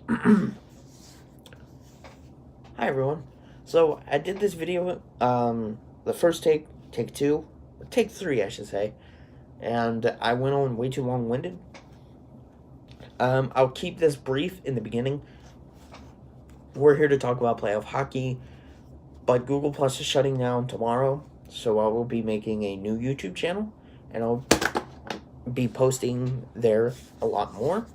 Hi everyone. So I did this video, the first take two, take three, I should say, and I went on way too long-winded. I'll keep this brief in the beginning. We're here to talk about playoff hockey, but Google Plus is shutting down tomorrow, so I will be making a new YouTube channel, and I'll be posting there a lot more.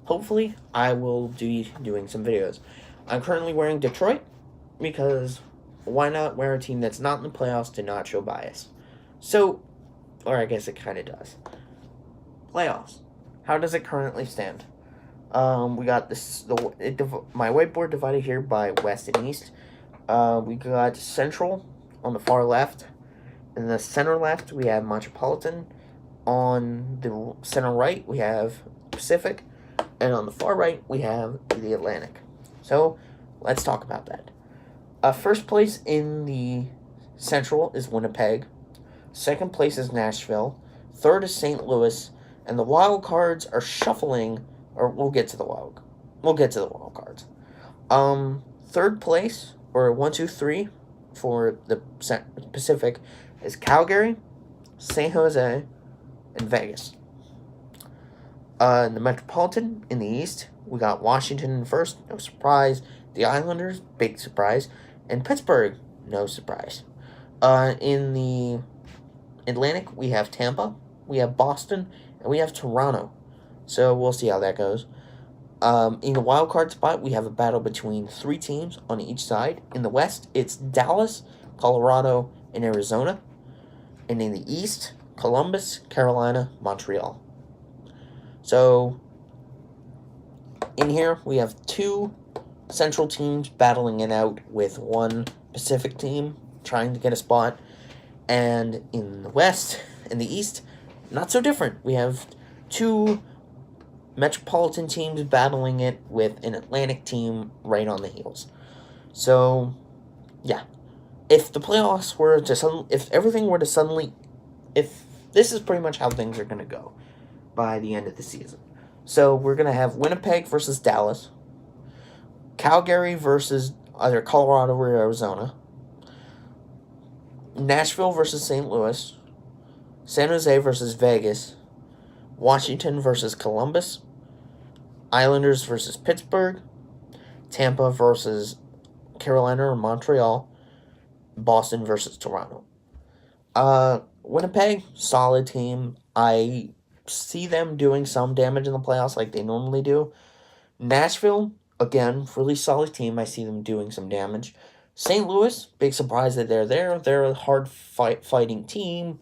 Hopefully, I will be doing some videos. I'm currently wearing Detroit because why not wear a team that's not in the playoffs to not show bias? So, or I guess it kind of does. Playoffs. How does it currently stand? We got this. My whiteboard divided here by West and East. We got Central on the far left. In the center left, we have Metropolitan. On the center right, we have Pacific. And on the far right, we have the Atlantic. So, let's talk about that. First place in the Central is Winnipeg. Second place is Nashville. Third is St. Louis. And the wild cards are shuffling, or we'll get to the wild cards. Third place, or 1, 2, 3 for the Pacific is Calgary, San Jose, and Vegas. In the Metropolitan, in the East, we got Washington in first, no surprise. The Islanders, big surprise. And Pittsburgh, no surprise. In the Atlantic, we have Tampa, we have Boston, and we have Toronto. So we'll see how that goes. In the wild card spot, we have a battle between three teams on each side. In the West, it's Dallas, Colorado, and Arizona. And in the East, Columbus, Carolina, Montreal. So, in here, we have two Central teams battling it out with one Pacific team trying to get a spot. And in the West, in the East, not so different. We have two Metropolitan teams battling it with an Atlantic team right on the heels. So, yeah. If the playoffs were to if everything were to suddenly, if this is pretty much how things are going to go by the end of the season. So we're going to have Winnipeg versus Dallas, Calgary versus either Colorado or Arizona, Nashville versus St. Louis, San Jose versus Vegas, Washington versus Columbus, Islanders versus Pittsburgh, Tampa versus Carolina or Montreal, Boston versus Toronto. Winnipeg, solid team. I see them doing some damage in the playoffs like they normally do. Nashville, again, really solid team. I see them doing some damage. St. Louis, big surprise that they're there. They're a hard fighting team.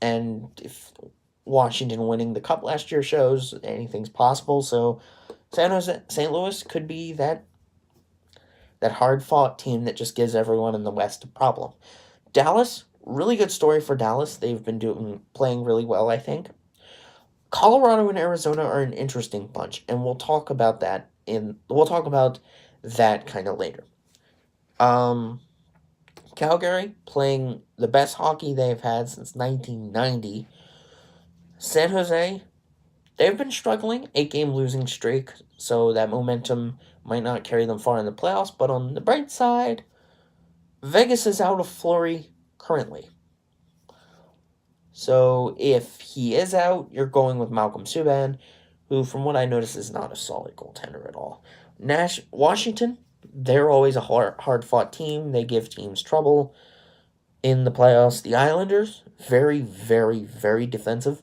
And if Washington winning the cup last year shows anything's possible, so St. Louis could be that hard fought team that just gives everyone in the West a problem. Dallas, really good story for Dallas. They've been playing really well, I think. Colorado and Arizona are an interesting bunch, and we'll talk about that kind of later. Calgary playing the best hockey they've had since 1990. San Jose, they've been struggling, 8-game losing streak, so that momentum might not carry them far in the playoffs, but on the bright side, Vegas is out of Fleury currently. So if he is out, you're going with Malcolm Subban, who, from what I notice, is not a solid goaltender at all. Washington, they're always a hard-fought team. They give teams trouble in the playoffs. The Islanders, very, very, very defensive.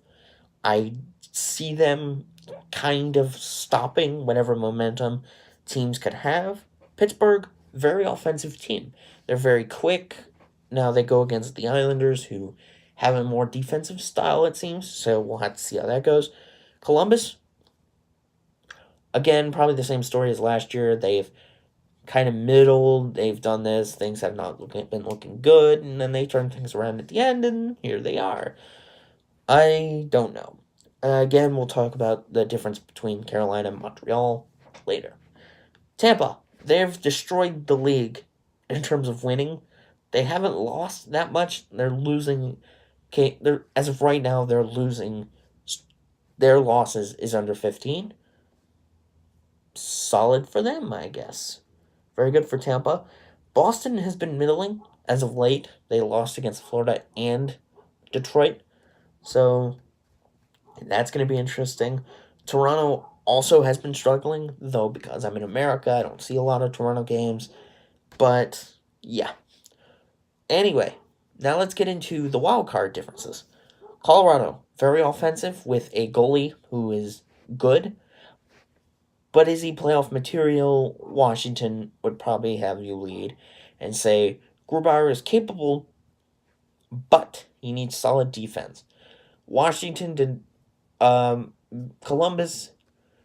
I see them kind of stopping whatever momentum teams could have. Pittsburgh, very offensive team. They're very quick. Now they go against the Islanders, who have a more defensive style, it seems. So we'll have to see how that goes. Columbus, again, probably the same story as last year. They've kind of middled. They've done this. Things have not been looking good. And then they turn things around at the end, and here they are. I don't know. Again, we'll talk about the difference between Carolina and Montreal later. Tampa, they've destroyed the league in terms of winning. They haven't lost that much. They're losing. As of right now, they're losing. Their losses is under 15. solid for them, I guess. Very good for Tampa. Boston has been middling as of late. They lost against Florida and Detroit. So that's going to be interesting. Toronto also has been struggling, though, because I'm in America. I don't see a lot of Toronto games. But, yeah. Anyway, now let's get into the wild card differences. Colorado, very offensive with a goalie who is good. But is he playoff material? Washington would probably have you lead and say Grubauer is capable, but he needs solid defense. Washington did. Columbus.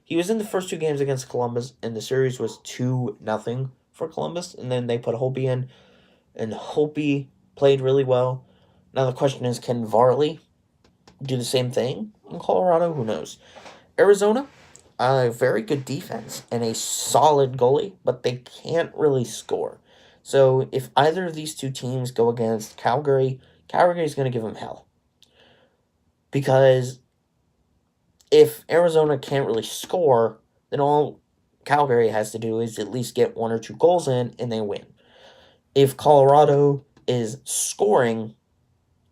He was in the first two games against Columbus, and the series was 2-0 for Columbus. And then they put Holtby in, and Holtby played really well. Now the question is, can Varley do the same thing in Colorado? Who knows? Arizona, a very good defense and a solid goalie, but they can't really score. So if either of these two teams go against Calgary, Calgary is going to give them hell. Because if Arizona can't really score, then all Calgary has to do is at least get 1 or 2 goals in, and they win. If Colorado is scoring,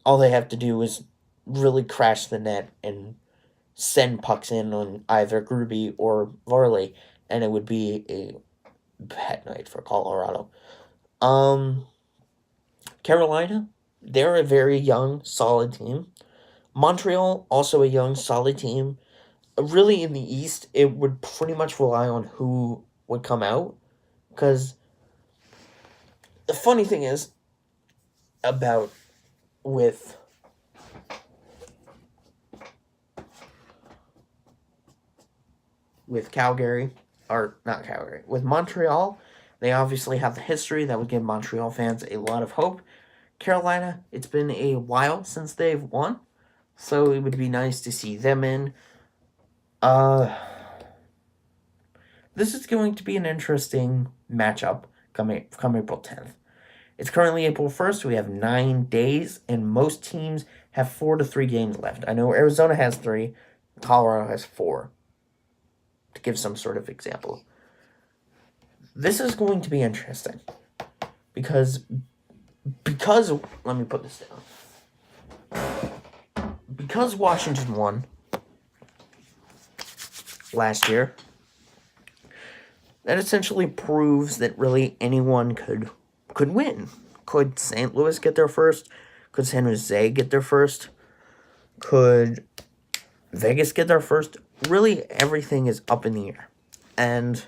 all they have to do is really crash the net and send pucks in on either Gruby or Varley, and it would be a bad night for Colorado. Carolina, they're a very young, solid team. Montreal, also a young, solid team. Really, in the East, it would pretty much rely on who would come out. Because the funny thing is, about with Calgary, or not Calgary, with Montreal, they obviously have the history that would give Montreal fans a lot of hope. Carolina, it's been a while since they've won, so it would be nice to see them in. This is going to be an interesting matchup come April 10th. It's currently April 1st. We have 9 days, and most teams have 4 to 3 games left. I know Arizona has 3, Colorado has 4, to give some sort of example. This is going to be interesting because let me put this down. Because Washington won last year, that essentially proves that really anyone could win. Could St. Louis get there first? Could San Jose get there first? Could Vegas get there first? Really, everything is up in the air. And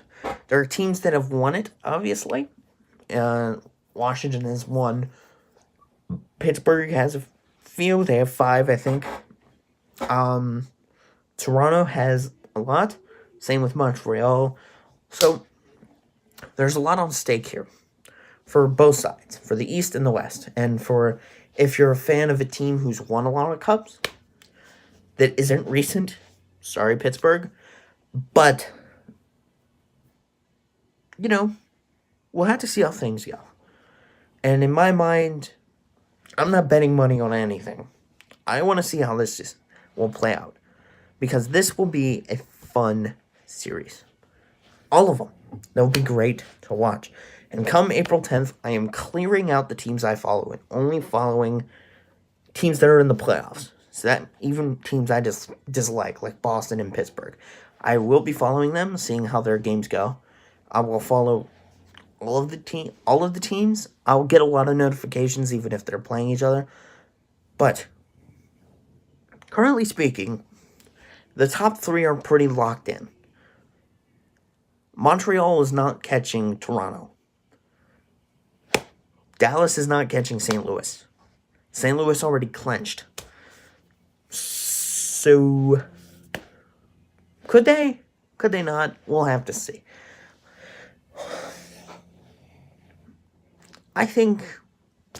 there are teams that have won it, obviously. Washington has won. Pittsburgh has a few. They have 5, I think. Toronto has a lot. Same with Montreal. So, there's a lot on stake here. For both sides. For the East and the West. And for, if you're a fan of a team who's won a lot of cups, that isn't recent. Sorry, Pittsburgh. But, we'll have to see how things go. And in my mind, I'm not betting money on anything. I want to see how this will play out. Because this will be a fun series. All of them. They'll be great to watch. And come April 10th, I am clearing out the teams I follow and only following teams that are in the playoffs. So that even teams I just dislike, like Boston and Pittsburgh. I will be following them, seeing how their games go. I will follow all of the teams. I'll get a lot of notifications even if they're playing each other. But currently speaking, the top 3 are pretty locked in. Montreal is not catching Toronto. Dallas is not catching St. Louis. St. Louis already clinched. So, could they? Could they not? We'll have to see. I think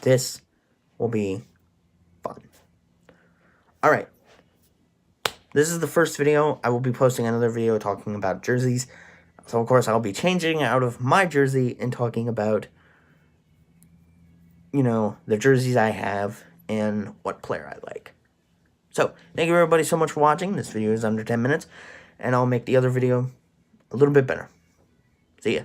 this will be fun. Alright. This is the first video. I will be posting another video talking about jerseys. So, of course, I'll be changing out of my jersey and talking about, the jerseys I have and what player I like. So, thank you everybody so much for watching. This video is under 10 minutes, and I'll make the other video a little bit better. See ya.